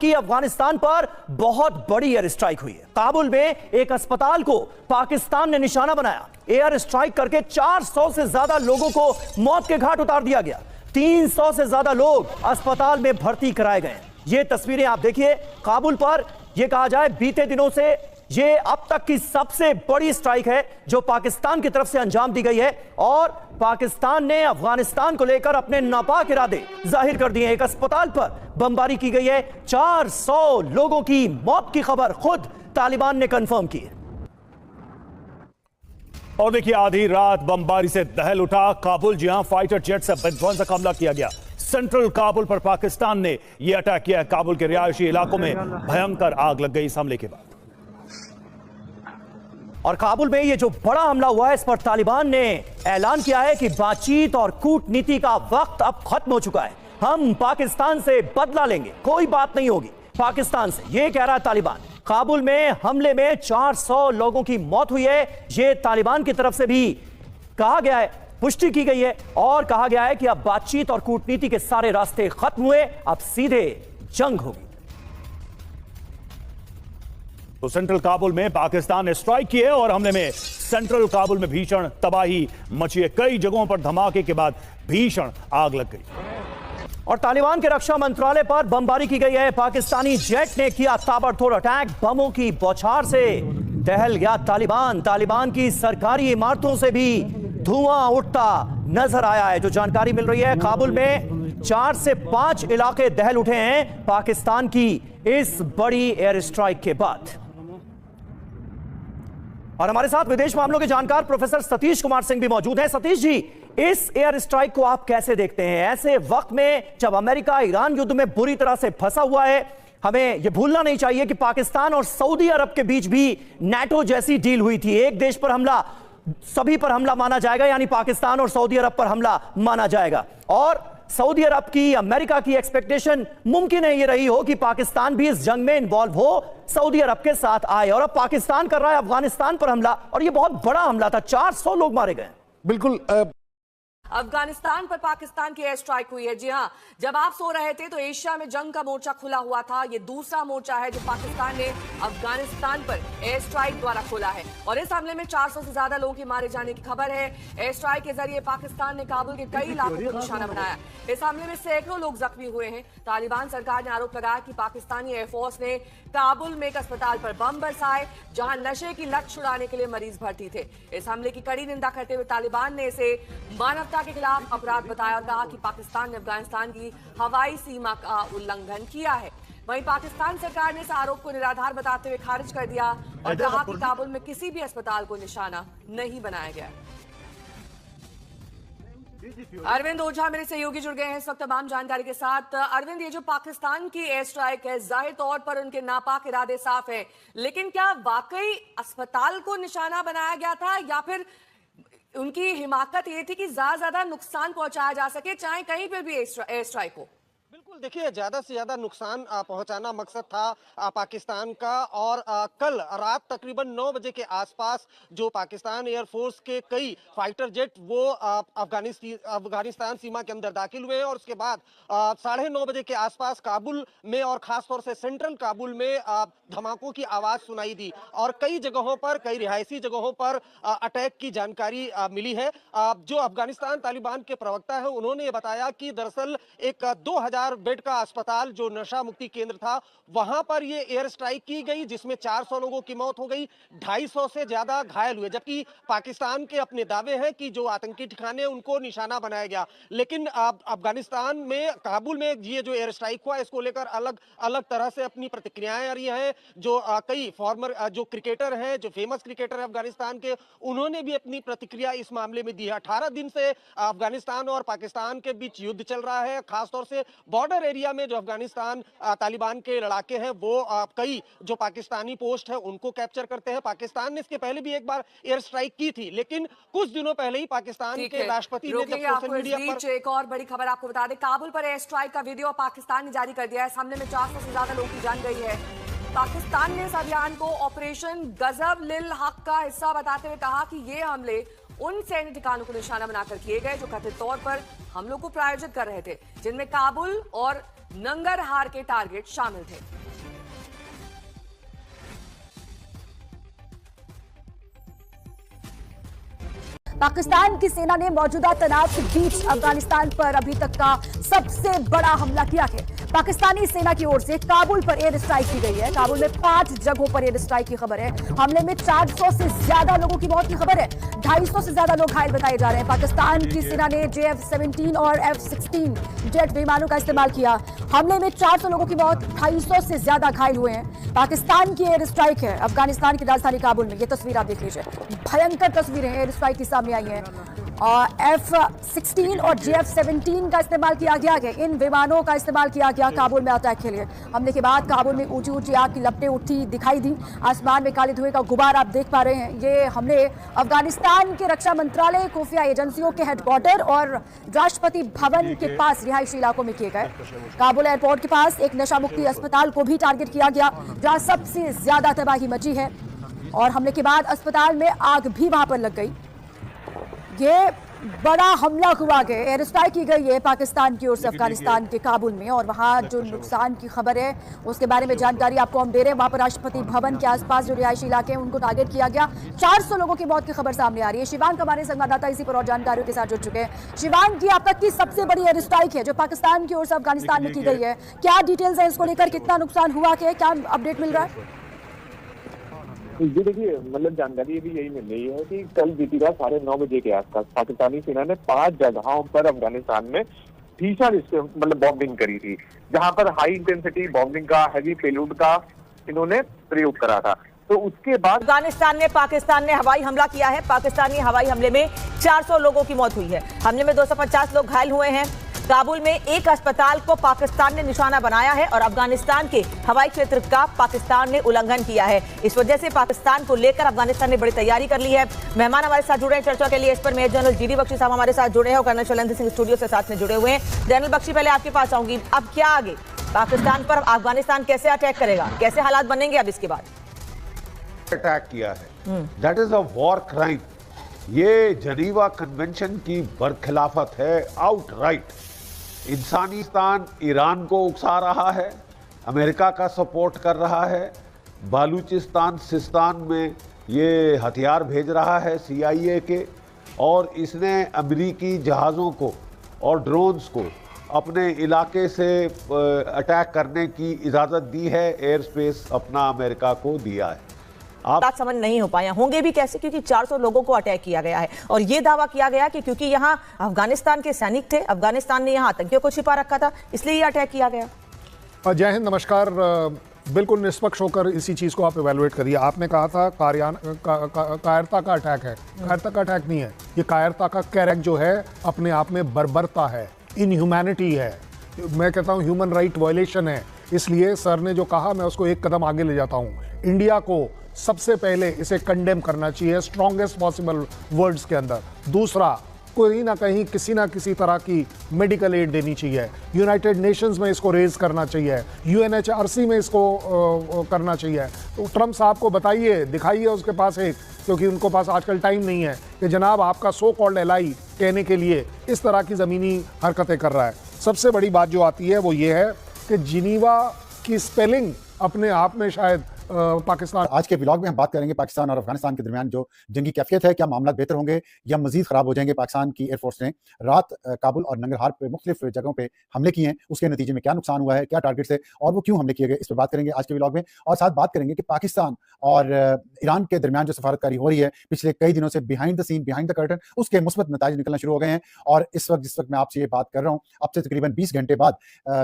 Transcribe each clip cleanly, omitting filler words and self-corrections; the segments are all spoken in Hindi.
कि अफगानिस्तान पर बहुत बड़ी एयर स्ट्राइक हुई है। काबुल में एक अस्पताल को पाकिस्तान ने निशाना बनाया। एयर स्ट्राइक करके 400 से ज्यादा लोगों को मौत के घाट उतार दिया गया। 300 से ज्यादा लोग अस्पताल में भर्ती कराए गए। ये तस्वीरें आप देखिए। काबुल पर यह कहा जाए बीते दिनों से ये अब तक की सबसे बड़ी स्ट्राइक है जो पाकिस्तान की तरफ से अंजाम दी गई है, और पाकिस्तान ने अफगानिस्तान को लेकर अपने नापाक इरादे जाहिर कर दिए हैं। एक अस्पताल पर बमबारी की गई है। 400 लोगों की मौत की खबर खुद तालिबान ने कंफर्म की है। और देखिए, आधी रात बमबारी से दहल उठा काबुल। जी हां, फाइटर जेट से विध्वंसक हमला किया गया। सेंट्रल काबुल पर पाकिस्तान ने यह अटैक किया। काबुल के रिहायशी इलाकों में भयंकर आग लग गई इस हमले के बाद। और काबुल में ये जो बड़ा हमला हुआ है, इस पर तालिबान ने ऐलान किया है कि बातचीत और कूटनीति का वक्त अब खत्म हो चुका है। हम पाकिस्तान से बदला लेंगे, कोई बात नहीं होगी पाकिस्तान से, ये कह रहा है तालिबान। काबुल में हमले में 400 लोगों की मौत हुई है। ये तालिबान की तरफ से भी कहा गया है, पुष्टि की गई है, और कहा गया है कि अब बातचीत और कूटनीति के सारे रास्ते खत्म हुए, अब सीधे जंग होगी। तो सेंट्रल काबुल में पाकिस्तान ने स्ट्राइक की है और हमले में सेंट्रल काबुल में भीषण तबाही मची है। कई जगहों पर धमाके के बाद भीषण आग लग गई। और तालिबान के रक्षा मंत्रालय पर बमबारी की गई है। पाकिस्तानी जेट ने किया ताबड़तोड़ अटैक। बमों की बौछार से दहल गया तालिबान। तालिबान की सरकारी इमारतों से भी धुआं उठता नजर आया है। जो जानकारी मिल रही है, काबुल में 4 से 5 इलाके दहल उठे हैं पाकिस्तान की इस बड़ी एयर स्ट्राइक के बाद। और हमारे साथ विदेश मामलों के जानकार प्रोफेसर सतीश कुमार सिंह भी मौजूद हैं। सतीश जी, इस एयर स्ट्राइक को आप कैसे देखते हैं ऐसे वक्त में जब अमेरिका ईरान युद्ध में बुरी तरह से फंसा हुआ है? हमें यह भूलना नहीं चाहिए कि पाकिस्तान और सऊदी अरब के बीच भी नाटो जैसी डील हुई थी। एक देश पर हमला सभी पर हमला माना जाएगा, यानी पाकिस्तान और सऊदी अरब पर हमला माना जाएगा। और सऊदी अरब की, अमेरिका की एक्सपेक्टेशन मुमकिन है ये रही हो कि पाकिस्तान भी इस जंग में इन्वॉल्व हो, सऊदी अरब के साथ आए। और अब पाकिस्तान कर रहा है अफगानिस्तान पर हमला, और ये बहुत बड़ा हमला था। 400 लोग मारे गए। बिल्कुल। अफगानिस्तान पर पाकिस्तान की एयर स्ट्राइक हुई है। जी हां, जब आप सो रहे थे तो एशिया में जंग का मोर्चा खुला हुआ था। ये दूसरा मोर्चा है जो पाकिस्तान ने अफगानिस्तान पर एयर स्ट्राइक द्वारा खोला है, और इस हमले में 400 से ज्यादा लोगों के मारे जाने की खबर है। एयर स्ट्राइक के जरिए पाकिस्तान ने काबुल के कई इलाकों को निशाना बनाया। इस हमले में सैकड़ों लोग जख्मी हुए हैं। तालिबान सरकार ने आरोप लगाया कि पाकिस्तानी एयरफोर्स ने काबुल में एक अस्पताल पर बम बरसाए जहां नशे की लत छुड़ाने के लिए मरीज भर्ती थे। इस हमले की कड़ी निंदा करते हुए तालिबान ने इसे मानवता के खिलाफ अपराध बताया और कहा कि पाकिस्तान ने अफगानिस्तान की हवाई सीमा का उल्लंघन किया है। वहीं पाकिस्तान सरकार ने इस आरोप को निराधार बताते हुए खारिज कर दिया और कहा कि काबुल में किसी भी अस्पताल को निशाना नहीं बनाया गया। अरविंद ओझा मेरे सहयोगी जुड़ गए हैं इस वक्त तमाम जानकारी के साथ। अरविंद, ये जो पाकिस्तान की एयर स्ट्राइक है, जाहिर तौर पर उनके नापाक इरादे साफ है, लेकिन क्या वाकई अस्पताल को निशाना बनाया गया था, या फिर उनकी हिमाकत ये थी कि ज्यादा नुकसान पहुंचाया जा सके, चाहे कहीं पर भी एयर स्ट्राइक हो? बिल्कुल, देखिए, ज्यादा से ज्यादा नुकसान पहुंचाना मकसद था पाकिस्तान का। और कल रात तकरीबन 9 बजे के आसपास जो पाकिस्तान एयरफोर्स के कई फाइटर जेट वो अफगानिस्तान सीमा के अंदर दाखिल हुए, और उसके बाद 9:30 बजे के आसपास काबुल में और खासतौर से सेंट्रल काबुल में धमाकों की आवाज सुनाई दी, और कई जगहों पर, कई रिहायशी जगहों पर अटैक की जानकारी मिली है। जो अफगानिस्तान तालिबान के प्रवक्ता है, उन्होंने ये बताया कि दरअसल एक 2000 बेड का अस्पताल जो नशा मुक्ति केंद्र था, वहां पर ये एयर स्ट्राइक की गई, जिसमें 400 लोगों की मौत हो गई, 250 से ज्यादा घायल हुए। जबकि पाकिस्तान के अपने दावे हैं कि जो आतंकी ठिकाने उनको निशाना बनाया गया। लेकिन अफगानिस्तान में, काबुल में ये जो एयर स्ट्राइक हुआ, इसको लेकर अलग अलग तरह से अपनी प्रतिक्रियाएं आ रही हैं। जो कई फॉर्मर जो क्रिकेटर हैं, जो फेमस क्रिकेटर है अफगानिस्तान के, उन्होंने भी अपनी प्रतिक्रिया इस मामले में दी है। 18 दिन से अफगानिस्तान और पाकिस्तान के बीच युद्ध चल रहा है। खासतौर से बॉर्डर एरिया में जो अफगानिस्तान तालिबान के लड़ाके हैं वो कई जो पाकिस्तानी पोस्ट है उनको कैप्चर करते हैं। पाकिस्तान ने इसके पहले भी एक बार एयर स्ट्राइक की थी, लेकिन कुछ दिनों पहले ही पाकिस्तान के राष्ट्रपति ने जब सोशल मीडिया पर एक और बड़ी खबर आपको बता दें, काबुल पर एयर स्ट्राइक का वीडियो पाकिस्तान ने जारी कर दिया है। इस हमले में 400 से ज्यादा लोगों की जान गई है। पाकिस्तान ने इस अभियान को ऑपरेशन गजब लिल हक का हिस्सा बताते हुए कहा कि ये हमले उन सैन्य ठिकानों को निशाना बनाकर किए गए जो कथित तौर पर हमलों को प्रायोजित कर रहे थे, जिनमें काबुल और नंगरहार के टारगेट शामिल थे। पाकिस्तान की सेना ने मौजूदा तनाव के बीच अफगानिस्तान पर अभी तक का सबसे बड़ा हमला किया है। पाकिस्तानी सेना की ओर से काबुल पर एयर स्ट्राइक की गई है। काबुल में 5 जगहों पर एयर स्ट्राइक की खबर है। हमले में 400 से ज्यादा लोगों की मौत की खबर है। 250 से ज्यादा लोग घायल बताए जा रहे हैं। पाकिस्तान की सेना ने JF-17 और F-16 जेट विमानों का इस्तेमाल किया। हमले में 400 लोगों की मौत, 250 से ज्यादा घायल हुए हैं। पाकिस्तान की एयर स्ट्राइक है अफगानिस्तान की राजधानी काबुल में। ये तस्वीर आप देख लीजिए, भयंकर तस्वीरें एयर स्ट्राइक की सामने आई हैं। F-16 और JF-17 का इस्तेमाल किया गया है। इन विमानों का इस्तेमाल किया गया काबुल में अटैक के लिए। हमले के बाद काबुल में ऊंची ऊंची आग की लपटें उठती दिखाई दी। आसमान में काले धुएं का गुबार आप देख पा रहे हैं। ये हमले अफगानिस्तान के रक्षा मंत्रालय, खुफिया एजेंसियों के हेडक्वार्टर और राष्ट्रपति भवन के पास रिहायशी इलाकों में किए गए। काबुल एयरपोर्ट के पास एक नशा मुक्ति अस्पताल को भी टारगेट किया गया, जहां सबसे ज्यादा तबाही मची है। और हमले के बाद अस्पताल में आग भी वहां पर लग गई। ये बड़ा हमला हुआ गया, एयर स्ट्राइक की गई है पाकिस्तान की ओर से अफगानिस्तान के काबुल में। और वहां जो नुकसान की खबर है उसके बारे में जानकारी आपको हम दे रहे हैं। वहां पर राष्ट्रपति भवन के आसपास जो रिहायशी इलाके हैं उनको टारगेट किया गया। 400 लोगों की मौत की खबर सामने आ रही है। शिवांग हमारे संवाददाता इसी पर और जानकारियों के साथ जुड़ चुके हैं। शिवांग जी, अब तक की सबसे बड़ी एयर स्ट्राइक है जो पाकिस्तान की ओर से अफगानिस्तान में की गई है, क्या डिटेल्स है इसको लेकर, कितना नुकसान हुआ, क्या अपडेट मिल रहा है? जी देखिए, मतलब जानकारी भी यही मिल रही है कि कल बीती रात 9:30 बजे के आसपास पाकिस्तानी सेना ने 5 जगहों पर अफगानिस्तान में भीषण बॉम्बिंग करी थी, जहां पर हाई इंटेंसिटी बॉम्बिंग का, हैवी पेलोड का इन्होंने प्रयोग करा था। तो उसके बाद पाकिस्तान ने हवाई हमला किया है। पाकिस्तानी हवाई हमले में 400 लोगों की मौत हुई है। हमले में 250 लोग घायल हुए हैं। काबुल में एक अस्पताल को पाकिस्तान ने निशाना बनाया है और अफगानिस्तान के हवाई क्षेत्र का पाकिस्तान ने उल्लंघन किया है। इस वजह से पाकिस्तान को लेकर अफगानिस्तान ने बड़ी तैयारी कर ली है। मेहमान हमारे साथ जुड़े हैं चर्चा के लिए, इस पर मेजर जनरल GD बख्शी साहब हमारे साथ जुड़े हैं और कर्नल शैलेंद्र सिंह स्टूडियो से साथ में जुड़े हुए हैं। जनरल बख्शी, पहले आपके पास आऊंगी, अब क्या आगे पाकिस्तान पर अफगानिस्तान कैसे अटैक करेगा, कैसे हालात बनेंगे अब इसके बाद? अटैक किया है, that is a war crime. ये जनीवा कन्वेंशन की बरखिलाफत है आउटराइट। इंसानिस्तान ईरान को उकसा रहा है, अमेरिका का सपोर्ट कर रहा है, बालूचिस्तान सिस्तान में ये हथियार भेज रहा है CIA के, और इसने अमेरिकी जहाज़ों को और ड्रोन्स को अपने इलाके से अटैक करने की इजाज़त दी है। एयर स्पेस अपना अमेरिका को दिया है। आप बात समझ नहीं हो पाया, होंगे भी कैसे, क्योंकि 400 लोगों को अटैक किया गया है और ये दावा किया गया कि क्योंकि यहाँ अफगानिस्तान के सैनिक थे, अफगानिस्तान ने यहाँ आतंकियों को छिपा रखा था, इसलिए ये अटैक किया गया। जय हिंद, नमस्कार। बिल्कुल निष्पक्ष होकर इसी चीज़ को आप इवेलुएट करिए। आपने कहा था कायरता का अटैक है, कायरता का अटैक नहीं है ये। कायरता का कैरेक्ट जो है अपने आप में बर्बरता है, इनह्यूमैनिटी है, मैं कहता हूँ ह्यूमन राइट वायलेशन है। इसलिए सर ने जो कहा मैं उसको एक कदम आगे ले जाता हूँ। इंडिया को सबसे पहले इसे कंडेम करना चाहिए स्ट्रॉन्गेस्ट पॉसिबल वर्ड्स के अंदर। दूसरा, कोई ना कहीं किसी ना किसी तरह की मेडिकल एड देनी चाहिए। यूनाइटेड नेशंस में इसको रेज करना चाहिए, UNHRC में इसको करना चाहिए। तो ट्रम्प साहब को बताइए, दिखाइए उसके पास एक, क्योंकि उनको पास आजकल टाइम नहीं है कि जनाब आपका सो कॉल्ड एलाई कहने के लिए इस तरह की ज़मीनी हरकतें कर रहा है। सबसे बड़ी बात जो आती है वो ये है कि जिनीवा की स्पेलिंग अपने आप में शायद पाकिस्तान। आज के व्लॉग में हम बात करेंगे पाकिस्तान और अफगानिस्तान के दरमियान जो जंगी कैफियत है, क्या मामला बेहतर होंगे या मजीद खराब हो जाएंगे। पाकिस्तान की एयरफोर्स ने रात काबुल और नंगरहार पे मुख्तलिफ जगहों पे हमले किए हैं, उसके नतीजे में क्या नुकसान हुआ है, क्या टारगेट्स थे और वो क्यों हमले किए गए, इस पर बात करेंगे आज के व्लॉग में। और साथ बात करेंगे कि पाकिस्तान और ईरान के दरमियान जो सफारतकारी हो रही है पिछले कई दिनों से, behind the scene, behind the curtain, उसके मुस्बत नतीजे निकलना शुरू हो गए हैं। और इस वक्त जिस वक्त मैं आपसे ये बात कर रहा हूँ, अब से तकरीबन 20 घंटे बाद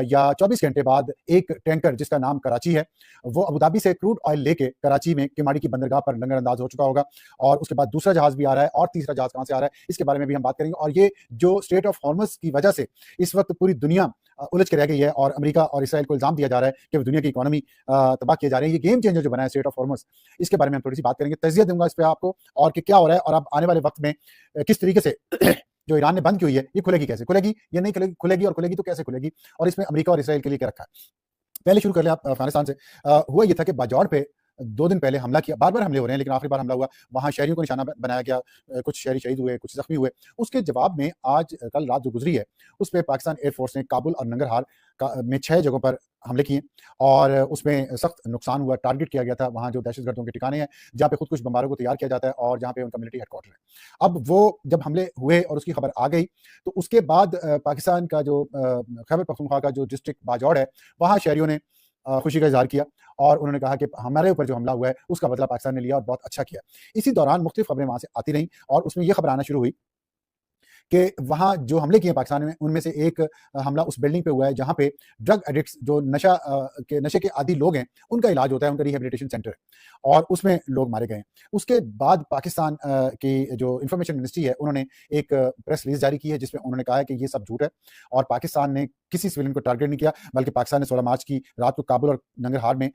या 24 घंटे बाद एक टैंकर जिसका नाम कराची है, वो अबुधाबी से क्रूड ऑयल लेके कराची में केमाड़ी की बंदरगाह पर नजरअंदाज हो चुका होगा। और उसके बाद दूसरा जहाज भी आ रहा है और तीसरा जहाज कहां से आ रहा है, इसके बारे में भी हम बात करेंगे। और ये जो स्ट्रेट ऑफ हॉर्मस की वजह से इस वक्त पूरी दुनिया उलझ के रह गई है और अमेरिका और इसराइल को इल्जाम दिया जा रहा है कि वो दुनिया की इकोनॉमी तबाह किए जा रही है। ये गेम चेंजर जो बना है स्ट्रेट ऑफ हॉर्मस, इसके बारे में हम थोड़ी सी बात करेंगे, तज़किया दूंगा इस पर आपको, और कि क्या हो रहा है और अब आने वाले वक्त में किस तरीके से जो ईरान ने बंद की हुई है ये खुलेगी, कैसे खुलेगी, ये नहीं खुलेगी, खुलेगी और खुलेगी तो कैसे खुलेगी, और इसमें अमेरिका और इसराइल के लिए क्या रखा है। पहले शुरू कर ले आप अफगानिस्तान से। हुआ ये था कि बाजौड़ पे 2 दिन पहले हमला किया, बार-बार हमले हो रहे हैं लेकिन आखिरी बार हमला हुआ, वहाँ शहरियों को निशाना बनाया गया, कुछ शहरी शहीद हुए, कुछ ज़ख्मी हुए। उसके जवाब में आज कल रात जो गुज़री है, उस पे पाकिस्तान एयरफ़ोर्स ने काबुल और नंगरहार में 6 जगहों पर हमले किए और उसमें सख्त नुकसान हुआ, टारगेट किया गया था वहाँ जो दहशतगर्दों के ठिकाने हैं, जहाँ पे खुदकुश बमबारों को तैयार किया जाता है और जहाँ पे उनका मिलिट्री हेडक्वार्टर है। अब वो जब हमले हुए और उसकी खबर आ गई, तो उसके बाद पाकिस्तान का जो खैबर पख्तूनख्वा का जो डिस्ट्रिक्ट बाजौड़ है, वहाँ शहरियों ने खुशी का इज़हार किया और उन्होंने कहा कि हमारे ऊपर जो हमला हुआ है, उसका बदला पाकिस्तान ने लिया और बहुत अच्छा किया। इसी दौरान मुख्तलिफ़ खबरें वहाँ से आती रहीं और उसमें ये खबर आना शुरू हुई कि वहाँ जो हमले किए पाकिस्तान में, उनमें से एक हमला उस बिल्डिंग पे हुआ है जहाँ पे ड्रग एडिक्ट्स जो नशे के आदी लोग हैं, उनका इलाज होता है, उनका रिहैबिलिटेशन सेंटर है और उसमें लोग मारे गए हैं। उसके बाद पाकिस्तान की जो इंफॉर्मेशन मिनिस्ट्री है, उन्होंने एक प्रेस रिलीज जारी की है जिसमें उन्होंने कहा है कि ये सब झूठ है और पाकिस्तान ने किसी सिविलियन को टारगेट नहीं किया, बल्कि पाकिस्तान ने 16 मार्च की रात को काबुल और नंगरहार में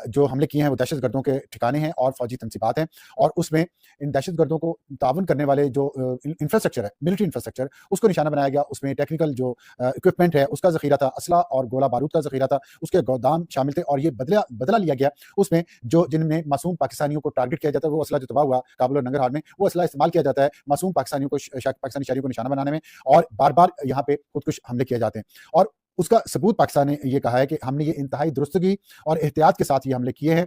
जो हमले किए हैं वो दहशतगर्दों के ठिकाने हैं और फौजी तंसीबात हैं और उसमें इन दहशतगर्दों को ताउन करने वाले जो इंफ्रास्ट्रक्चर है, मिलिट्री इंफ्रास्ट्रक्चर, उसको निशाना बनाया गया। उसमें टेक्निकल जो इक्विपमेंट है उसका ज़ख़ीरा था, असला और गोला बारूद का ज़ख़ीरा था, उसके गोदाम शामिल थे और ये बदला लिया गया। उसमें जिनमें मासूम पाकिस्तानियों को टारगेट किया जाता है, वो असला जो तबाह हुआ काबुल और नंगरहार में, वो असला इस्तेमाल किया जाता है मासूम पाकिस्तानियों को, पाकिस्तानी शहरियों को निशाना बनाने में और बार-बार यहाँ पे खुदकुश हमले किए जाते हैं। और उसका सबूत पाकिस्तान ने ये कहा है कि हमने ये इंतहाई दुरुस्तगी और एहतियात के साथ ये हमले किए हैं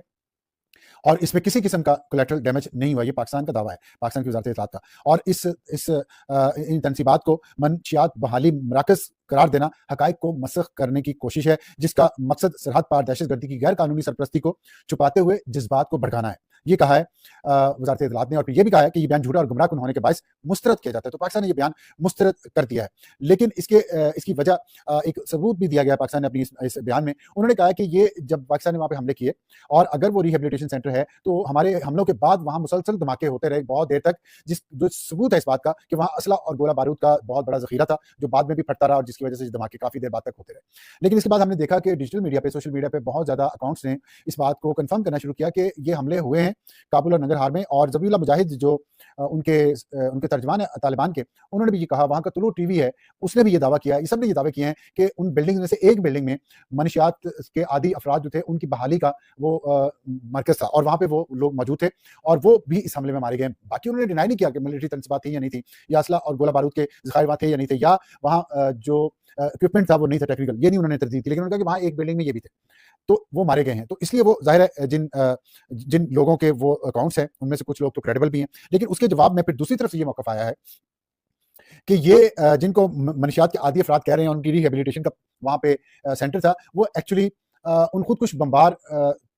और इसमें किसी किस्म का कोलैटरल डैमेज नहीं हुआ। ये पाकिस्तान का दावा है, पाकिस्तान की वज़ारत इत्तलात का। और इन तनसीबात को मनशियात बहाली मराकज़ करार देना हक़ाइक़ को मसख़ करने की कोशिश है, जिसका मकसद सरहद पार दहशतगर्दी की गैर कानूनी सरपरस्ती को छुपाते हुए जज्बात को भड़काना है। ये कहा है वज़ारत इत्तलात ने और फिर ये भी कहा है कि ये बयान झूठा और गुमराहकुन होने के बायस मुस्तरद किया जाता है। तो पाकिस्तान ने ये बयान मुस्तरद कर दिया है, लेकिन इसकी वजह एक सबूत भी दिया गया पाकिस्तान ने अपनी इस बयान में। उन्होंने कहा है कि ये जब पाकिस्तान ने वहाँ पे हमले किए और अगर वो रिहैबिलिटेशन सेंटर है, तो हमारे हमलों के बाद वहाँ मुसलसल धमाके होते रहे बहुत देर तक, जो सबूत है इस बात का कि वहाँ असला और गोला बारूद का बहुत बड़ा ज़ख़ीरा था, जो बाद में भी फटता रहा और जिसकी वजह से धमाके काफ़ी देर बाद तक होते रहे। लेकिन इसके बाद हमने देखा कि डिजिटल मीडिया पे, सोशल मीडिया पे बहुत ज़्यादा अकाउंट्स ने इस बात को कन्फर्म करना शुरू किया कि ये हमले हुए हैं काबुल और नंगरहार में। और ज़बीउल्लाह मुजाहिद जो उनके तर्जमान है तालिबान के, उन्होंने भी ये कहा, वहाँ का तुलू टीवी है, उसने भी ये दावा किया, ये सब ने ये दावे किए हैं कि उन बिल्डिंग में से एक बिल्डिंग में मनशियात के आदी अफराद जो थे, उनकी बहाली का वो मरकज़ था और वहाँ पे वो लोग मौजूद थे और वो भी इस हमले में मारे गए। बाकी उन्होंने डिनाई नहीं किया कि मिलिट्री तनसीबात थी या नहीं थी, या असला और गोला बारूद के ज़ख़ायर वहाँ थे या नहीं थे, या वहाँ जो इक्विपमेंट था वो नहीं था टेक्निकल, ये नहीं उन्होंने तरजीह दी। लेकिन उन्होंने कहा कि वहाँ एक बिल्डिंग में ये भी थे, तो वो मारे गए हैं। तो इसलिए वो ज़ाहिर है जिन लोगों के वो अकाउंट्स हैं, उनमें से कुछ लोग तो क्रेडिबल भी हैं। लेकिन उसके जवाब में फिर दूसरी तरफ से ये मौक़िफ़ आया है कि ये जिनको मनशियात के आदी अफराद कह रहे हैं उनकी रिहैबिलिटेशन का वहाँ पे सेंटर था, वो एक्चुअली उन खुदकुश बमबार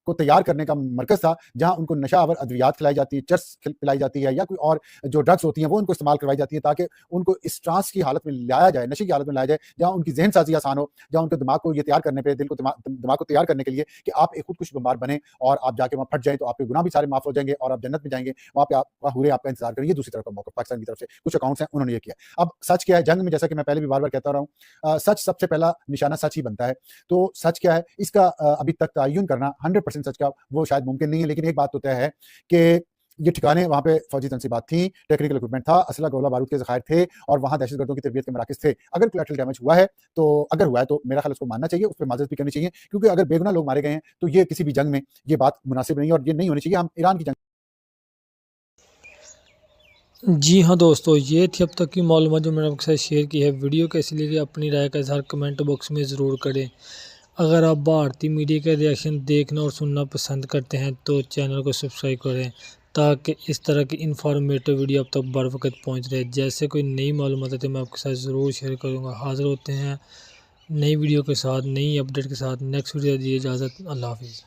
को तैयार करने का मरकज़ था, जहाँ उनको नशावर अद्वियात खिलाई जाती है, चर्स पिलाई जाती है, या कोई और जो ड्रग्स होती हैं वो उनको इस्तेमाल करवाई जाती है ताकि उनको इस ट्रांस की हालत में लाया जाए, नशे की हालत में लाया जाए, जहाँ उनकी ज़हन साज़ी आसान हो, जहाँ उनके दिमाग को ये तैयार करने पे, दिमाग को तैयार करने के लिए कि आप एक खुदकुश बमबार बने और आप जाके वहाँ फट जाएँ, तो आपके गुनाह भी सारे माफ़ हो जाएंगे और आप जन्नत में जाएंगे, वहाँ पे आप हूरे आपका इंतजार करेंगे। दूसरी तरफ का मौक़िफ़ पाकिस्तान की तरफ से कुछ अकाउंट्स हैं, उन्होंने ये किया। अब सच क्या है जंग में, जैसा कि मैं पहले भी बार-बार कहता रहा हूँ, सच सबसे पहला निशाना सच ही बनता है। तो सच क्या है, इसका अभी तक तयन करना 100% सच का वो शायद मुमकिन नहीं है। लेकिन एक बात तो तय है कि ये ठिकाने, वहाँ पे फौजी तनसीबात थी, टेक्निकल इक्विपमेंट था, असला गोला बारूद के ज़ख़ायर थे और वहाँ दहशतगर्दों की तरबियत के मराकज़ थे। अगर कोलैटरल डैमेज हुआ है, तो अगर हुआ है तो मेरा ख़्याल उसको मानना चाहिए, उस पर माज़रत भी करनी चाहिए, क्योंकि अगर बेगुनाह लोग मारे गए हैं तो ये किसी भी जंग में ये बात मुनासिब नहीं है और ये नहीं होनी चाहिए। हम ईरान की जंग जी हाँ दोस्तों, ये थी अब तक की मालूमात जो मैंने आपके साथ शेयर की है। वीडियो कैसी लगी अपनी राय का इज़हार कमेंट बॉक्स में ज़रूर करें। अगर आप भारतीय मीडिया के रिएक्शन देखना और सुनना पसंद करते हैं तो चैनल को सब्सक्राइब करें, ताकि इस तरह की इन्फॉर्मेटिव वीडियो अब तक बर वक्त पहुँच रहे। जैसे कोई नई मालूमात है तो मैं आपके साथ ज़रूर शेयर करूँगा। हाज़िर होते हैं नई वीडियो के साथ, नई अपडेट के साथ। नेक्स्ट वीडियो दीजिए इजाज़त। अल्लाह हाफ़िज़।